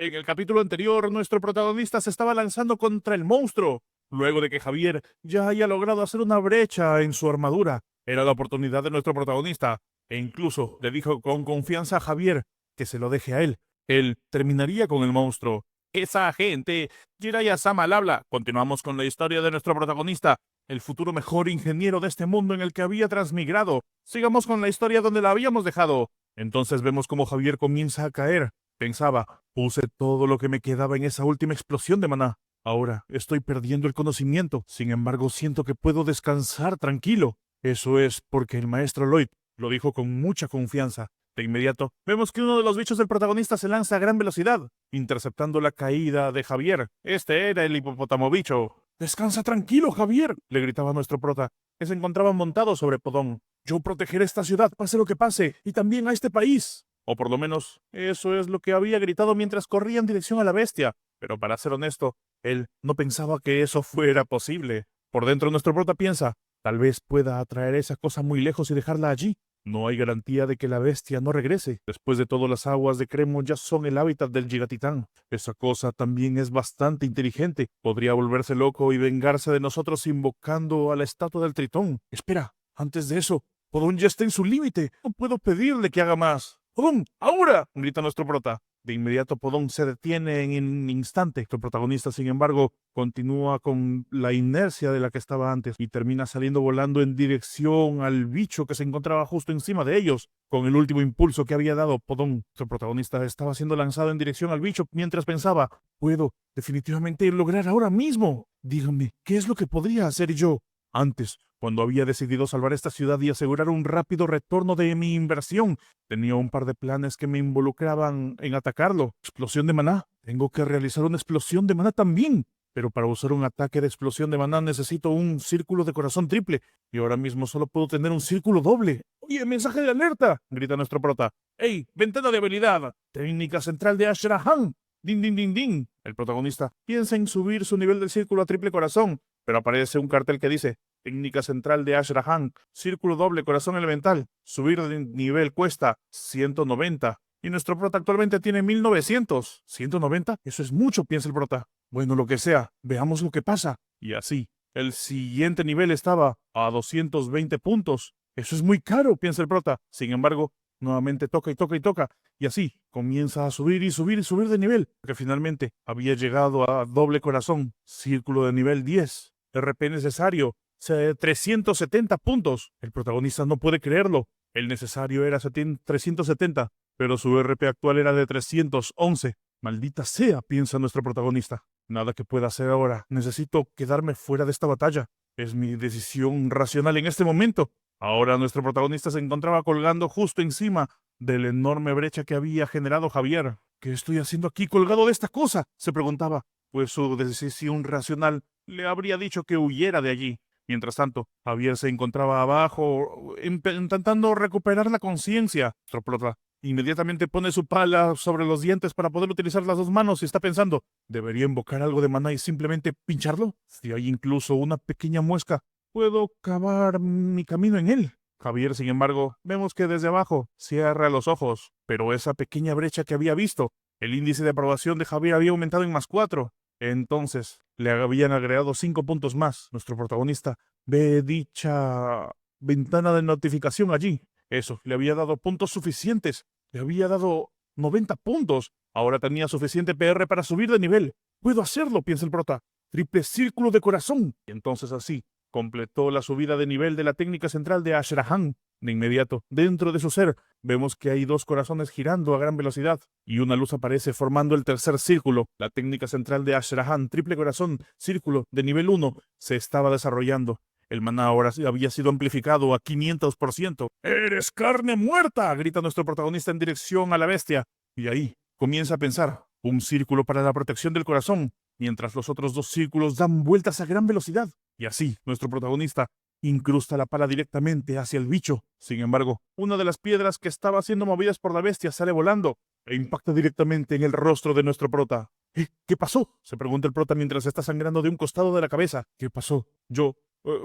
En el capítulo anterior, nuestro protagonista se estaba lanzando contra el monstruo, luego de que Javier ya haya logrado hacer una brecha en su armadura. Era la oportunidad de nuestro protagonista, e incluso le dijo con confianza a Javier que se lo deje a él. Él terminaría con el monstruo. Esa gente, Jiraiya-sama al habla. Continuamos con la historia de nuestro protagonista, el futuro mejor ingeniero de este mundo en el que había transmigrado. Sigamos con la historia donde la habíamos dejado. Entonces vemos cómo Javier comienza a caer. Pensaba, puse todo lo que me quedaba en esa última explosión de maná. Ahora estoy perdiendo el conocimiento. Sin embargo, siento que puedo descansar tranquilo. Eso es porque el maestro Lloyd lo dijo con mucha confianza. De inmediato, vemos que uno de los bichos del protagonista se lanza a gran velocidad, interceptando la caída de Javier. Este era el hipopótamo bicho. «Descansa tranquilo, Javier», le gritaba nuestro prota, que se encontraba montado sobre Podón. «Yo protegeré esta ciudad, pase lo que pase, y también a este país». O por lo menos, eso es lo que había gritado mientras corría en dirección a la bestia. Pero para ser honesto, él no pensaba que eso fuera posible. Por dentro nuestro prota piensa, tal vez pueda atraer esa cosa muy lejos y dejarla allí. No hay garantía de que la bestia no regrese. Después de todo, las aguas de Cremo ya son el hábitat del Gigatitán. Esa cosa también es bastante inteligente. Podría volverse loco y vengarse de nosotros invocando a la estatua del Tritón. Espera, antes de eso, Podón ya está en su límite. No puedo pedirle que haga más. ¡Podón, ahora!, grita nuestro prota. De inmediato Podón se detiene en un instante. El protagonista, sin embargo, continúa con la inercia de la que estaba antes y termina saliendo volando en dirección al bicho que se encontraba justo encima de ellos. Con el último impulso que había dado Podón, nuestro protagonista estaba siendo lanzado en dirección al bicho mientras pensaba, puedo definitivamente lograr ahora mismo. Dígame, ¿qué es lo que podría hacer yo? Antes, cuando había decidido salvar esta ciudad y asegurar un rápido retorno de mi inversión, tenía un par de planes que me involucraban en atacarlo. Explosión de maná. Tengo que realizar una explosión de maná también. Pero para usar un ataque de explosión de maná necesito un círculo de corazón triple. Y ahora mismo solo puedo tener un círculo doble. ¡Oye, mensaje de alerta!, grita nuestro prota. ¡Ey, ventana de habilidad! Técnica central de Ashrahan. ¡Din, din, din, din! El protagonista piensa en subir su nivel del círculo a triple corazón, pero aparece un cartel que dice técnica central de Ashrahan, círculo doble corazón elemental. Subir de nivel cuesta 190. Y nuestro prota actualmente tiene 1900. ¿190? Eso es mucho, piensa el prota. Bueno, lo que sea, veamos lo que pasa. Y así, el siguiente nivel estaba a 220 puntos. Eso es muy caro, piensa el prota. Sin embargo, nuevamente toca y toca y toca. Y así, comienza a subir y subir y subir de nivel. Que finalmente había llegado a doble corazón, círculo de nivel 10. RP necesario, 370 puntos. El protagonista no puede creerlo. El necesario era 370, pero su RP actual era de 311. Maldita sea, piensa nuestro protagonista. Nada que pueda hacer ahora. Necesito quedarme fuera de esta batalla. Es mi decisión racional en este momento. Ahora nuestro protagonista se encontraba colgando justo encima de la enorme brecha que había generado Javier. ¿Qué estoy haciendo aquí colgado de esta cosa?, se preguntaba, pues su decisión racional le habría dicho que huyera de allí. Mientras tanto, Javier se encontraba abajo, intentando recuperar la conciencia. Nuestro prota inmediatamente pone su pala sobre los dientes para poder utilizar las dos manos y está pensando, ¿debería invocar algo de maná y simplemente pincharlo? Si hay incluso una pequeña muesca, puedo cavar mi camino en él. Javier, sin embargo, vemos que desde abajo cierra los ojos, pero esa pequeña brecha que había visto, el índice de aprobación de Javier había aumentado en +4. Entonces, le habían agregado 5 puntos más. Nuestro protagonista ve dicha ventana de notificación allí. Eso, le había dado puntos suficientes. Le había dado 90 puntos. Ahora tenía suficiente PR para subir de nivel. Puedo hacerlo, piensa el prota. Triple círculo de corazón. Y entonces así, completó la subida de nivel de la técnica central de Ashrahan. De inmediato, dentro de su ser, vemos que hay dos corazones girando a gran velocidad, y una luz aparece formando el tercer círculo. La técnica central de Ashrahan, triple corazón, círculo de nivel 1, se estaba desarrollando. El maná ahora había sido amplificado a 500%. ¡Eres carne muerta!, grita nuestro protagonista en dirección a la bestia. Y ahí comienza a pensar, un círculo para la protección del corazón, mientras los otros dos círculos dan vueltas a gran velocidad. Y así, nuestro protagonista incrusta la pala directamente hacia el bicho. Sin embargo, una de las piedras que estaba siendo movidas por la bestia sale volando e impacta directamente en el rostro de nuestro prota. ¿Qué pasó?, se pregunta el prota mientras está sangrando de un costado de la cabeza. ¿Qué pasó?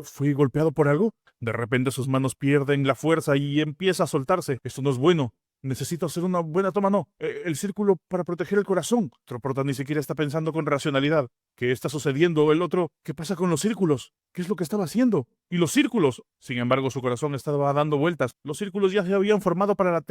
¿Fui golpeado por algo? De repente sus manos pierden la fuerza y empieza a soltarse. Esto no es bueno. Necesito hacer una buena toma, no. El círculo para proteger el corazón. Nuestro prota ni siquiera está pensando con racionalidad. ¿Qué está sucediendo? El otro, ¿qué pasa con los círculos? ¿Qué es lo que estaba haciendo? ¿Y los círculos? Sin embargo, su corazón estaba dando vueltas. Los círculos ya se habían formado para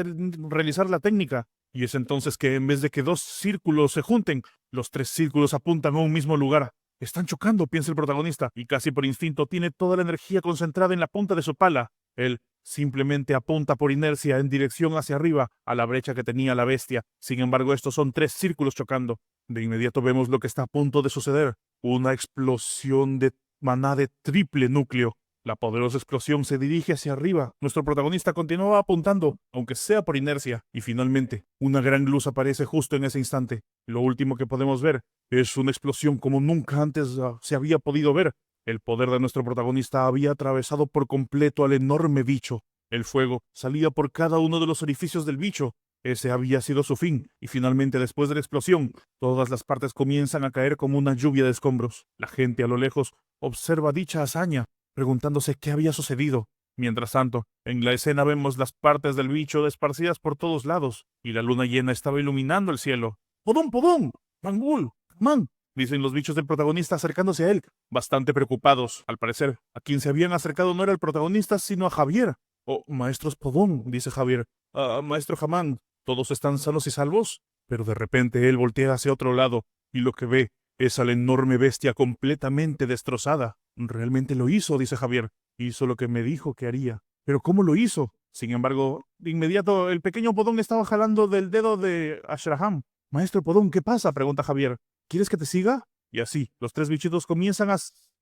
realizar la técnica. Y es entonces que en vez de que dos círculos se junten, los tres círculos apuntan a un mismo lugar. Están chocando, piensa el protagonista, y casi por instinto tiene toda la energía concentrada en la punta de su pala. Él simplemente apunta por inercia en dirección hacia arriba, a la brecha que tenía la bestia. Sin embargo, estos son tres círculos chocando. De inmediato vemos lo que está a punto de suceder. Una explosión de maná de triple núcleo. La poderosa explosión se dirige hacia arriba. Nuestro protagonista continúa apuntando, aunque sea por inercia, y finalmente, una gran luz aparece justo en ese instante. Lo último que podemos ver es una explosión como nunca antes se había podido ver. El poder de nuestro protagonista había atravesado por completo al enorme bicho. El fuego salía por cada uno de los orificios del bicho. Ese había sido su fin, y finalmente después de la explosión, todas las partes comienzan a caer como una lluvia de escombros. La gente a lo lejos observa dicha hazaña, preguntándose qué había sucedido. Mientras tanto, en la escena vemos las partes del bicho esparcidas por todos lados, y la luna llena estaba iluminando el cielo. ¡Podón, podón! ¡Mangul! ¡Man! Dicen los bichos del protagonista acercándose a él, bastante preocupados. Al parecer, a quien se habían acercado no era el protagonista, sino a Javier. Oh, maestros Podón, dice Javier. Maestro Hamán, ¿todos están sanos y salvos? Pero de repente él voltea hacia otro lado, y lo que ve es a la enorme bestia completamente destrozada. Realmente lo hizo, dice Javier. Hizo lo que me dijo que haría. ¿Pero cómo lo hizo? Sin embargo, de inmediato el pequeño Podón estaba jalando del dedo de Ashraham. Maestro Podón, ¿qué pasa? Pregunta Javier. ¿Quieres que te siga? Y así, los tres bichitos comienzan a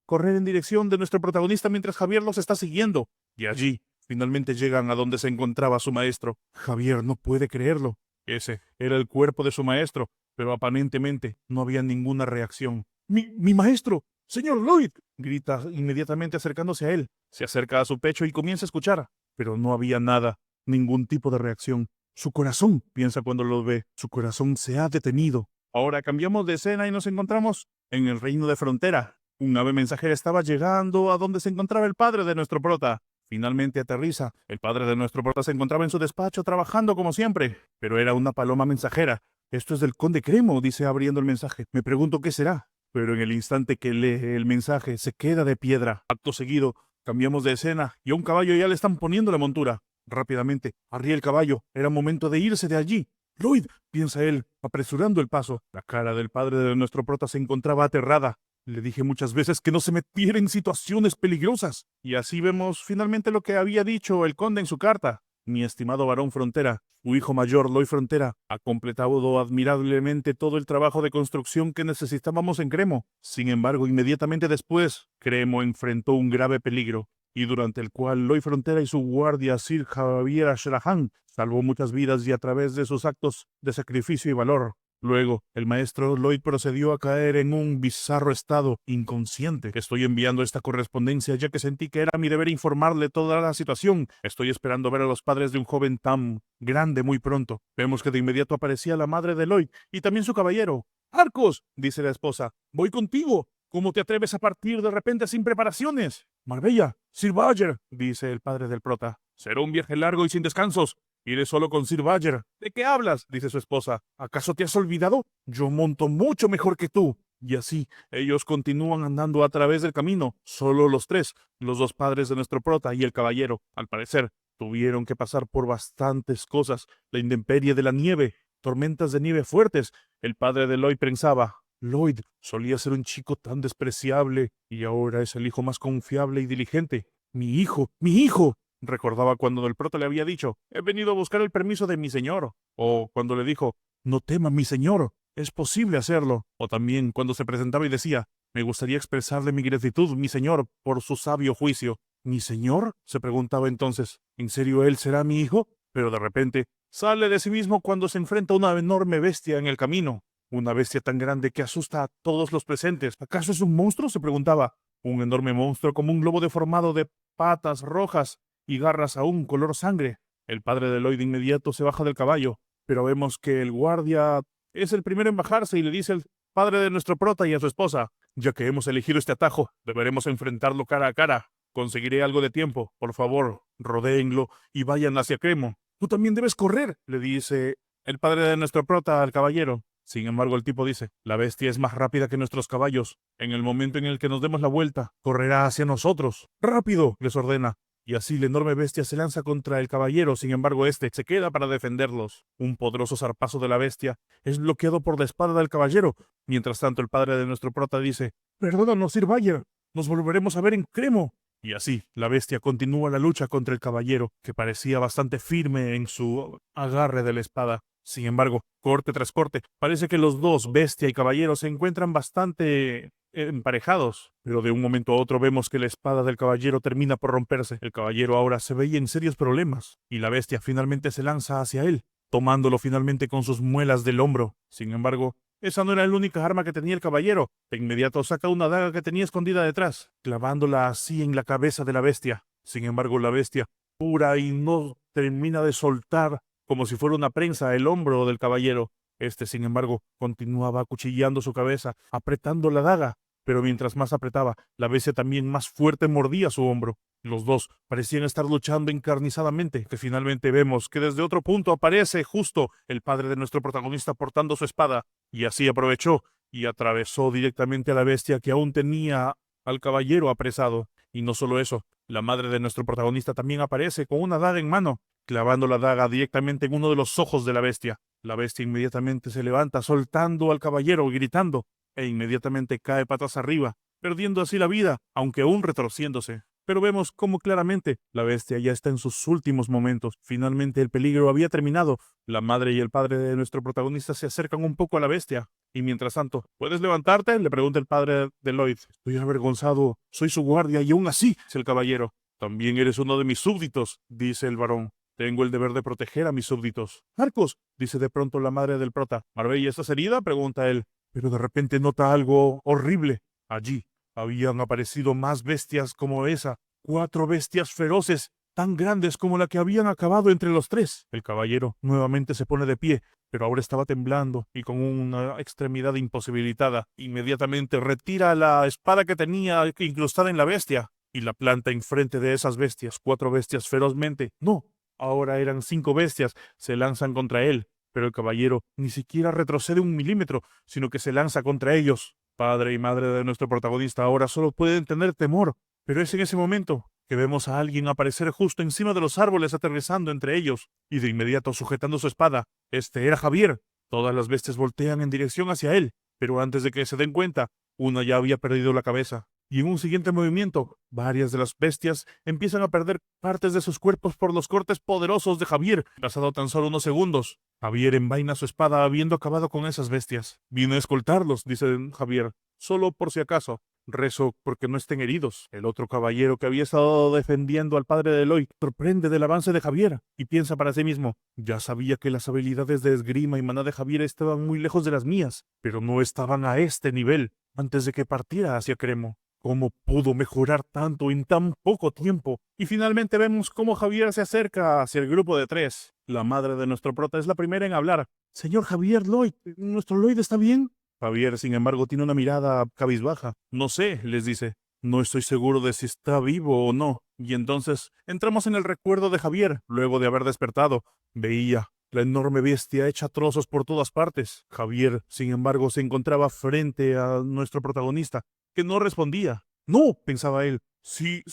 correr en dirección de nuestro protagonista mientras Javier los está siguiendo. Y allí, finalmente llegan a donde se encontraba su maestro. Javier no puede creerlo. Ese era el cuerpo de su maestro, pero aparentemente no había ninguna reacción. ¡Mi maestro! ¡Señor Lloyd! Grita inmediatamente acercándose a él. Se acerca a su pecho y comienza a escuchar, pero no había nada, ningún tipo de reacción. Su corazón, piensa cuando lo ve, su corazón se ha detenido. Ahora cambiamos de escena y nos encontramos en el reino de Frontera. Un ave mensajera estaba llegando a donde se encontraba el padre de nuestro prota. Finalmente aterriza. El padre de nuestro prota se encontraba en su despacho trabajando como siempre, pero era una paloma mensajera. Esto es del conde Cremo, dice abriendo el mensaje. Me pregunto qué será. Pero en el instante que lee el mensaje se queda de piedra. Acto seguido, cambiamos de escena y a un caballo ya le están poniendo la montura. Rápidamente, arría el caballo. Era momento de irse de allí. Lloyd, piensa él, apresurando el paso. La cara del padre de nuestro prota se encontraba aterrada. Le dije muchas veces que no se metiera en situaciones peligrosas. Y así vemos finalmente lo que había dicho el conde en su carta. Mi estimado varón Frontera, su hijo mayor, Lloyd Frontera, ha completado admirablemente todo el trabajo de construcción que necesitábamos en Cremo. Sin embargo, inmediatamente después, Cremo enfrentó un grave peligro, y durante el cual Lloyd Frontera y su guardia Sir Javier Ashrahan salvó muchas vidas y a través de sus actos de sacrificio y valor. Luego, el maestro Lloyd procedió a caer en un bizarro estado inconsciente. Estoy enviando esta correspondencia ya que sentí que era mi deber informarle toda la situación. Estoy esperando ver a los padres de un joven tan grande muy pronto. Vemos que de inmediato aparecía la madre de Lloyd y también su caballero. ¡Arcos!, dice la esposa. ¡Voy contigo! ¿Cómo te atreves a partir de repente sin preparaciones? Marbella, Sir Badger, dice el padre del prota. Será un viaje largo y sin descansos. Iré solo con Sir Badger. ¿De qué hablas?, dice su esposa. ¿Acaso te has olvidado? Yo monto mucho mejor que tú. Y así, ellos continúan andando a través del camino, solo los tres, los dos padres de nuestro prota y el caballero. Al parecer, tuvieron que pasar por bastantes cosas, la intemperie de la nieve, tormentas de nieve fuertes. El padre de Lloyd pensaba, Lloyd solía ser un chico tan despreciable y ahora es el hijo más confiable y diligente. ¡Mi hijo! ¡Mi hijo! Recordaba cuando el prota le había dicho, he venido a buscar el permiso de mi señor. O cuando le dijo, no tema, mi señor, es posible hacerlo. O también cuando se presentaba y decía, me gustaría expresarle mi gratitud, mi señor, por su sabio juicio. ¿Mi señor?, se preguntaba entonces, ¿en serio él será mi hijo? Pero de repente, sale de sí mismo cuando se enfrenta a una enorme bestia en el camino. Una bestia tan grande que asusta a todos los presentes. ¿Acaso es un monstruo?, se preguntaba. Un enorme monstruo como un globo deformado de patas rojas y garras aún color sangre. El padre de Lloyd de inmediato se baja del caballo, pero vemos que el guardia es el primero en bajarse y le dice al padre de nuestro prota y a su esposa, ya que hemos elegido este atajo, deberemos enfrentarlo cara a cara. Conseguiré algo de tiempo. Por favor, rodéenlo y vayan hacia Cremo. tú también debes correr, le dice el padre de nuestro prota al caballero. Sin embargo, el tipo dice, la bestia es más rápida que nuestros caballos. En el momento en el que nos demos la vuelta, correrá hacia nosotros. ¡Rápido!, les ordena. Y así la enorme bestia se lanza contra el caballero, sin embargo este se queda para defenderlos. Un poderoso zarpazo de la bestia es bloqueado por la espada del caballero. Mientras tanto el padre de nuestro prota dice, perdónanos, Sir Bayer, nos volveremos a ver en Cremo. Y así, la bestia continúa la lucha contra el caballero, que parecía bastante firme en su agarre de la espada. Sin embargo, corte tras corte, parece que los dos, bestia y caballero, se encuentran bastante emparejados. Pero de un momento a otro vemos que la espada del caballero termina por romperse. El caballero ahora se veía en serios problemas, y la bestia finalmente se lanza hacia él, tomándolo finalmente con sus muelas del hombro. Sin embargo, esa no era la única arma que tenía el caballero. De inmediato saca una daga que tenía escondida detrás, clavándola así en la cabeza de la bestia. Sin embargo, la bestia, pura y no termina de soltar, como si fuera una prensa, el hombro del caballero. Este, sin embargo, continuaba acuchillando su cabeza, apretando la daga. Pero mientras más apretaba, la bestia también más fuerte mordía su hombro. Los dos parecían estar luchando encarnizadamente, que finalmente vemos que desde otro punto aparece justo el padre de nuestro protagonista portando su espada, y así aprovechó y atravesó directamente a la bestia que aún tenía al caballero apresado. Y no solo eso, la madre de nuestro protagonista también aparece con una daga en mano, clavando la daga directamente en uno de los ojos de la bestia. La bestia inmediatamente se levanta, soltando al caballero, gritando, e inmediatamente cae patas arriba, perdiendo así la vida, aunque aún retorciéndose. Pero vemos cómo claramente la bestia ya está en sus últimos momentos. Finalmente el peligro había terminado. La madre y el padre de nuestro protagonista se acercan un poco a la bestia. Y mientras tanto, ¿puedes levantarte?, le pregunta el padre de Lloyd. Estoy avergonzado, soy su guardia y aún así, dice el caballero. También eres uno de mis súbditos, dice el varón. Tengo el deber de proteger a mis súbditos. Marcos, dice de pronto la madre del prota. Marbella, ¿estás herida?, pregunta él. Pero de repente nota algo horrible. Allí habían aparecido más bestias como esa, 4 bestias feroces, tan grandes como la que habían acabado entre los 3. El caballero nuevamente se pone de pie, pero ahora estaba temblando y con una extremidad imposibilitada. Inmediatamente retira la espada que tenía incrustada en la bestia y la planta enfrente de esas bestias, 4 bestias ferozmente. No, ahora eran 5 bestias, se lanzan contra él. Pero el caballero ni siquiera retrocede un milímetro, sino que se lanza contra ellos. Padre y madre de nuestro protagonista ahora solo pueden tener temor, pero es en ese momento que vemos a alguien aparecer justo encima de los árboles aterrizando entre ellos, y de inmediato sujetando su espada. Este era Javier. Todas las bestias voltean en dirección hacia él, pero antes de que se den cuenta, una ya había perdido la cabeza. Y en un siguiente movimiento, varias de las bestias empiezan a perder partes de sus cuerpos por los cortes poderosos de Javier. Pasado tan solo unos segundos, Javier envaina su espada habiendo acabado con esas bestias. Vine a escoltarlos, dice Javier, solo por si acaso. Rezo porque no estén heridos. El otro caballero que había estado defendiendo al padre de Eloy sorprende del avance de Javier y piensa para sí mismo, ya sabía que las habilidades de esgrima y maná de Javier estaban muy lejos de las mías, pero no estaban a este nivel antes de que partiera hacia Cremo. ¿Cómo pudo mejorar tanto en tan poco tiempo? Y finalmente vemos cómo Javier se acerca hacia el grupo de 3. La madre de nuestro prota es la primera en hablar. Señor Javier Lloyd, ¿nuestro Lloyd está bien? Javier, sin embargo, tiene una mirada cabizbaja. No sé, les dice. No estoy seguro de si está vivo o no. Y entonces entramos en el recuerdo de Javier, luego de haber despertado. Veía la enorme bestia hecha trozos por todas partes. Javier, sin embargo, se encontraba frente a nuestro protagonista, que no respondía. No, pensaba él, si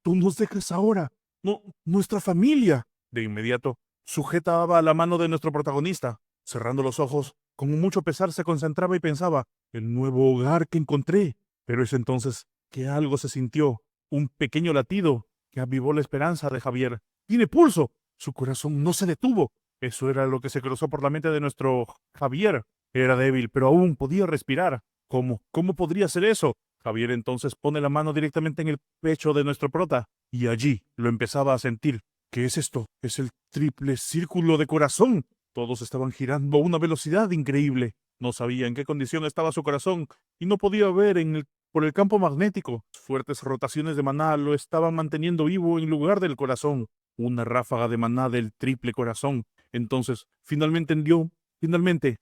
tú nos dejas ahora, no, nuestra familia. De inmediato, sujetaba la mano de nuestro protagonista. Cerrando los ojos, con mucho pesar se concentraba y pensaba, el nuevo hogar que encontré. Pero es entonces que algo se sintió, un pequeño latido que avivó la esperanza de Javier. ¡Tiene pulso! Su corazón no se detuvo. Eso era lo que se cruzó por la mente de nuestro Javier. Era débil, pero aún podía respirar. ¿Cómo? ¿Cómo podría ser eso? Javier entonces pone la mano directamente en el pecho de nuestro prota, y allí lo empezaba a sentir. ¿Qué es esto? Es el triple círculo de corazón. Todos estaban girando a una velocidad increíble. No sabía en qué condición estaba su corazón, y no podía ver por el campo magnético. Fuertes rotaciones de maná lo estaban manteniendo vivo en lugar del corazón. Una ráfaga de maná del triple corazón. Entonces, finalmente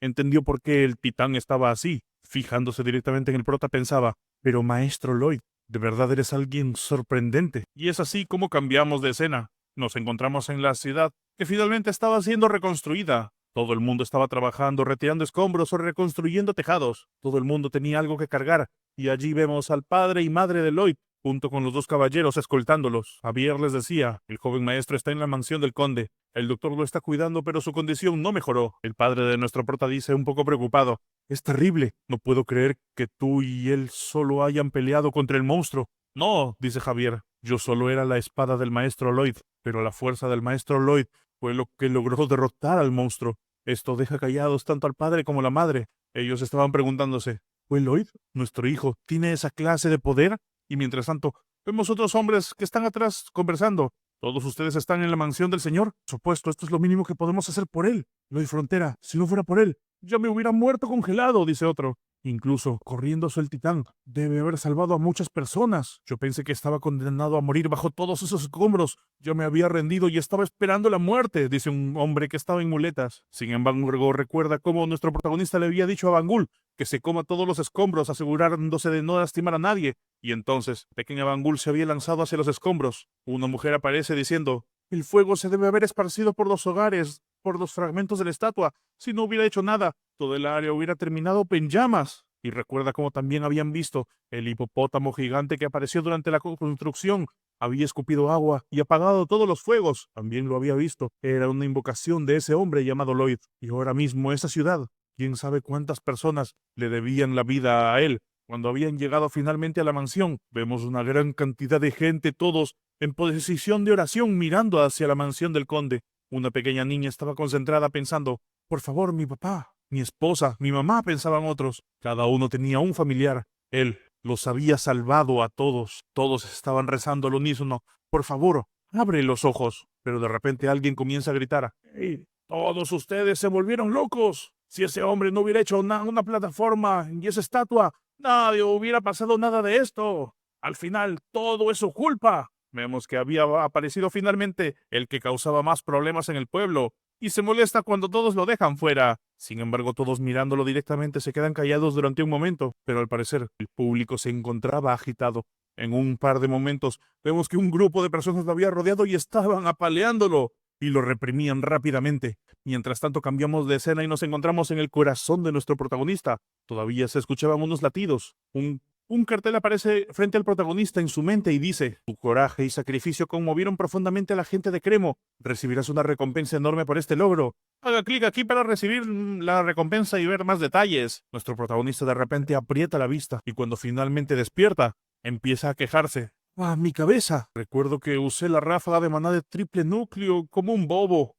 entendió por qué el titán estaba así. Fijándose directamente en el prota pensaba, pero maestro Lloyd, de verdad eres alguien sorprendente. Y es así como cambiamos de escena. Nos encontramos en la ciudad, que finalmente estaba siendo reconstruida. Todo el mundo estaba trabajando, retirando escombros o reconstruyendo tejados. Todo el mundo tenía algo que cargar, y allí vemos al padre y madre de Lloyd, junto con los dos caballeros escoltándolos. Javier les decía: el joven maestro está en la mansión del conde. El doctor lo está cuidando, pero su condición no mejoró. El padre de nuestro prota dice, un poco preocupado: es terrible. No puedo creer que tú y él solo hayan peleado contra el monstruo. No, dice Javier, yo solo era la espada del maestro Lloyd, pero la fuerza del maestro Lloyd fue lo que logró derrotar al monstruo. Esto deja callados tanto al padre como a la madre. Ellos estaban preguntándose: ¿fue Lloyd, nuestro hijo, tiene esa clase de poder? Y mientras tanto, vemos otros hombres que están atrás conversando. ¿Todos ustedes están en la mansión del señor? Por supuesto, esto es lo mínimo que podemos hacer por él. Lloyd Frontera, si no fuera por él, ya me hubiera muerto congelado, dice otro. Incluso, corriéndose el titán, debe haber salvado a muchas personas. Yo pensé que estaba condenado a morir bajo todos esos escombros. Yo me había rendido y estaba esperando la muerte, dice un hombre que estaba en muletas. Sin embargo, recuerda cómo nuestro protagonista le había dicho a Bangul que se coma todos los escombros, asegurándose de no lastimar a nadie. Y entonces, pequeña Bangul se había lanzado hacia los escombros. Una mujer aparece diciendo: el fuego se debe haber esparcido por los hogares, por los fragmentos de la estatua. Si no hubiera hecho nada, todo el área hubiera terminado en llamas. Y recuerda cómo también habían visto el hipopótamo gigante que apareció durante la construcción. Había escupido agua y apagado todos los fuegos. También lo había visto. Era una invocación de ese hombre llamado Lloyd. Y ahora mismo esa ciudad, quién sabe cuántas personas le debían la vida a él. Cuando habían llegado finalmente a la mansión, vemos una gran cantidad de gente, todos en posición de oración mirando hacia la mansión del conde. Una pequeña niña estaba concentrada pensando: por favor, mi papá, mi esposa, mi mamá, pensaban otros. Cada uno tenía un familiar. Él los había salvado a todos. Todos estaban rezando al unísono: por favor, abre los ojos. Pero de repente alguien comienza a gritar: ¡hey! Todos ustedes se volvieron locos. Si ese hombre no hubiera hecho una plataforma y esa estatua, nadie hubiera pasado nada de esto. Al final, todo es su culpa. Vemos que había aparecido finalmente el que causaba más problemas en el pueblo, y se molesta cuando todos lo dejan fuera. Sin embargo, todos mirándolo directamente se quedan callados durante un momento, pero al parecer el público se encontraba agitado. En un par de momentos vemos que un grupo de personas lo había rodeado y estaban apaleándolo, y lo reprimían rápidamente. Mientras tanto cambiamos de escena y nos encontramos en el corazón de nuestro protagonista. Todavía se escuchaban unos latidos. Un cartel aparece frente al protagonista en su mente y dice: tu coraje y sacrificio conmovieron profundamente a la gente de Cremo. Recibirás una recompensa enorme por este logro. Haga clic aquí para recibir la recompensa y ver más detalles. Nuestro protagonista de repente aprieta la vista y cuando finalmente despierta, empieza a quejarse. ¡Ah, mi cabeza! Recuerdo que usé la ráfaga de maná de triple núcleo como un bobo.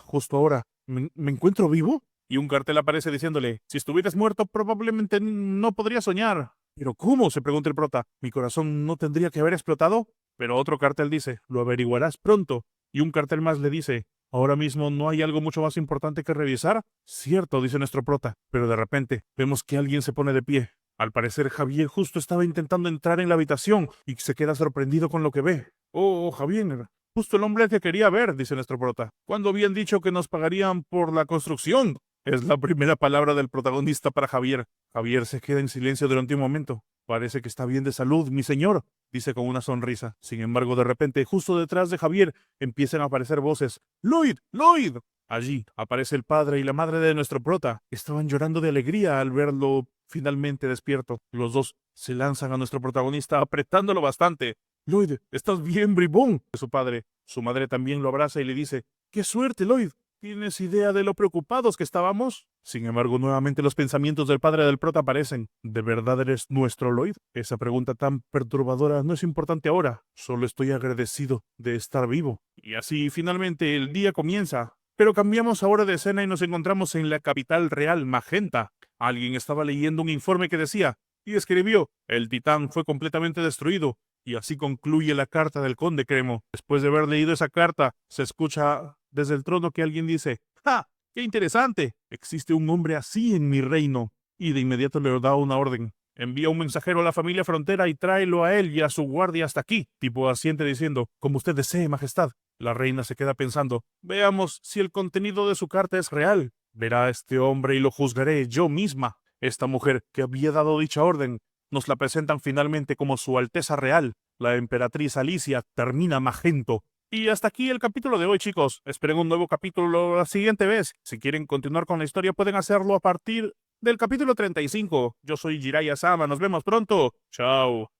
Justo ahora, ¿me encuentro vivo? Y un cartel aparece diciéndole: si estuvieras muerto, probablemente no podrías soñar. ¿Pero cómo?, se pregunta el prota. ¿Mi corazón no tendría que haber explotado? Pero otro cartel dice: lo averiguarás pronto. Y un cartel más le dice: ¿ahora mismo no hay algo mucho más importante que revisar? Cierto, dice nuestro prota. Pero de repente, vemos que alguien se pone de pie. Al parecer, Javier justo estaba intentando entrar en la habitación y se queda sorprendido con lo que ve. Oh, Javier, justo el hombre que quería ver, dice nuestro prota. ¿Cuándo habían dicho que nos pagarían por la construcción? Es la primera palabra del protagonista para Javier. Javier se queda en silencio durante un momento. Parece que está bien de salud, mi señor, dice con una sonrisa. Sin embargo, de repente, justo detrás de Javier, empiezan a aparecer voces. ¡Lloyd! ¡Lloyd! Allí aparece el padre y la madre de nuestro prota. Estaban llorando de alegría al verlo finalmente despierto. Los dos se lanzan a nuestro protagonista apretándolo bastante. Lloyd, ¿estás bien, bribón?, de su padre. Su madre también lo abraza y le dice: ¡qué suerte, Lloyd! ¿Tienes idea de lo preocupados que estábamos? Sin embargo, nuevamente los pensamientos del padre del prota aparecen. ¿De verdad eres nuestro Lloyd? Esa pregunta tan perturbadora no es importante ahora. Solo estoy agradecido de estar vivo. Y así, finalmente, el día comienza. Pero cambiamos ahora de escena y nos encontramos en la capital real, Magenta. Alguien estaba leyendo un informe que decía, y escribió: el titán fue completamente destruido. Y así concluye la carta del conde Cremo. Después de haber leído esa carta, se escucha desde el trono que alguien dice: ¡ja! ¡Qué interesante! Existe un hombre así en mi reino. Y de inmediato le da una orden. Envía un mensajero a la familia Frontera y tráelo a él y a su guardia hasta aquí. Tipo asiente diciendo: como usted desee, majestad. La reina se queda pensando: veamos si el contenido de su carta es real. Verá a este hombre y lo juzgaré yo misma. Esta mujer que había dado dicha orden nos la presentan finalmente como su Alteza Real, la emperatriz Alicia Termina Magento. Y hasta aquí el capítulo de hoy, chicos. Esperen un nuevo capítulo la siguiente vez. Si quieren continuar con la historia, pueden hacerlo a partir del capítulo 35. Yo soy Jiraiya Sama. Nos vemos pronto. Chao.